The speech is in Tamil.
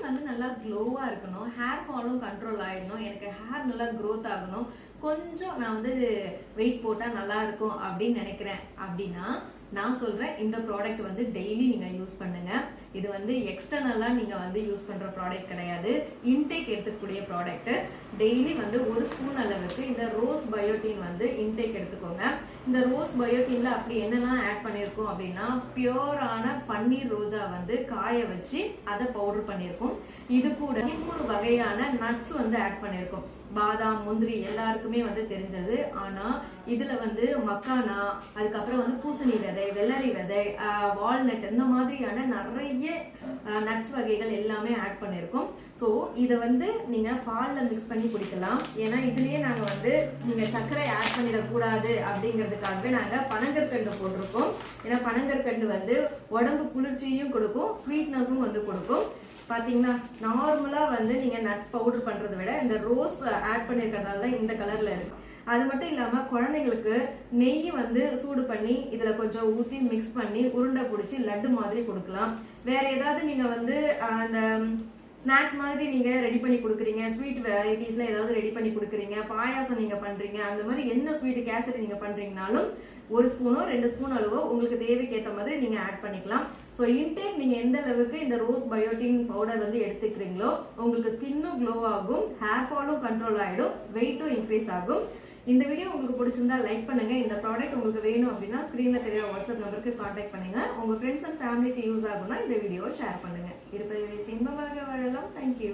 ஸ்கின் வந்து நல்லா க்ளோவாக இருக்கணும், ஹேர் ஃபாலும் கண்ட்ரோல் ஆகிடணும், எனக்கு ஹேர் நல்லா க்ரோத் ஆகணும், கொஞ்சம் நான் வந்து வெயிட் போட்டால் நல்லா இருக்கும் அப்படின்னு நினைக்கிறேன் அப்படின்னா நான் சொல்கிறேன் இந்த ப்ராடக்ட் வந்து டெய்லி நீங்கள் யூஸ் பண்ணுங்கள். இது வந்து எக்ஸ்டர்னலாக நீங்கள் வந்து யூஸ் பண்ணுற ப்ராடக்ட் கிடையாது, இன்டேக் எடுத்துக்கக்கூடிய ப்ராடக்ட்டு. டெய்லி வந்து ஒரு ஸ்பூன் அளவுக்கு இந்த ரோஸ் பயோட்டின் வந்து இன்டேக் எடுத்துக்கோங்க. இந்த ரோஸ் பயோட்டின்ல அப்படி என்னெல்லாம் ஆட் பண்ணியிருக்கோம் அப்படின்னா பியூரான பன்னீர் ரோஜா வந்து காய வச்சு அதை பவுடர் பண்ணியிருக்கோம். இது கூட 3 வகையான நட்ஸ் வந்து ஆட் பண்ணியிருக்கோம். பாதாம், முந்திரி எல்லாருக்குமே வந்து தெரிஞ்சது. ஆனால் இதில் வந்து மக்கானா, அதுக்கப்புறம் வந்து பூசணி விதை, வெள்ளரி விதை, வால்நட், இந்த மாதிரியான நிறைய நட்ஸ் வகைகள் எல்லாமே ஆட் பண்ணியிருக்கோம். ஸோ இதை வந்து நீங்கள் பாலில் மிக்ஸ் பண்ணி குடிக்கலாம். ஏன்னா இதுலேயே நாங்கள் வந்து நீங்கள் சர்க்கரை ஆட் பண்ணிடக்கூடாது அப்படிங்கிறதுக்காகவே நாங்கள் பனங்கற்கண்டு போட்டிருக்கோம். ஏன்னா பனங்கற்கண்டு வந்து உடம்பு குளிர்ச்சியும் கொடுக்கும், ஸ்வீட்னஸும் வந்து கொடுக்கும். பார்த்தீங்கன்னா நார்மலாக வந்து நீங்கள் நட்ஸ் பவுடர் பண்ணுறதை விட இந்த ரோஸ் ஆட் பண்ணியிருக்கிறதால தான் இந்த கலரில் இருக்குது. அது மட்டும் இல்லாமல் குழந்தைங்களுக்கு நெய் வந்து சூடு பண்ணி இதில் கொஞ்சம் ஊற்றி மிக்ஸ் பண்ணி உருண்டை பிடிச்சி லட்டு மாதிரி கொடுக்கலாம். வேறு ஏதாவது நீங்கள் வந்து அந்த ஸ்நாக்ஸ் மாதிரி நீங்கள் ரெடி பண்ணி கொடுக்குறீங்க, ஸ்வீட் வெரைட்டிஸில் ஏதாவது ரெடி பண்ணி கொடுக்குறீங்க, பாயாசம் நீங்கள் பண்ணுறீங்க, அந்த மாதிரி என்ன ஸ்வீட்டு கேசரி நீங்கள் பண்ணுறீங்கனாலும் 1 ஸ்பூனோ 2 ஸ்பூன் அளவோ உங்களுக்கு தேவைக்கு ஏற்ற மாதிரி நீங்கள் ஆட் பண்ணிக்கலாம். ஸோ இன்டேக் நீங்கள் எந்த அளவுக்கு இந்த ரோஸ் பயோட்டின் பவுடர் வந்து எடுத்துக்கிறீங்களோ உங்களுக்கு ஸ்கின்னும் க்ளோ ஆகும், ஹேர் ஃபாலும் கண்ட்ரோல் ஆகிடும், வெயிட்டும் இன்க்ரீஸ் ஆகும். இந்த வீடியோ உங்களுக்கு பிடிச்சிருந்தா லைக் பண்ணுங்க. இந்த ப்ராடக்ட் உங்களுக்கு வேணும் அப்படின்னா ஸ்க்ரீனில் தெரிய வாட்ஸ்அப் நம்பருக்கு கான்டாக்ட் பண்ணுங்க. உங்கள் ஃப்ரெண்ட்ஸ் அண்ட் ஃபேமிலிக்கு யூஸ் ஆகும்னா இந்த வீடியோவை ஷேர் பண்ணுங்க. இருப்பதை தின்பமாக வாழலாம். தேங்க்யூ.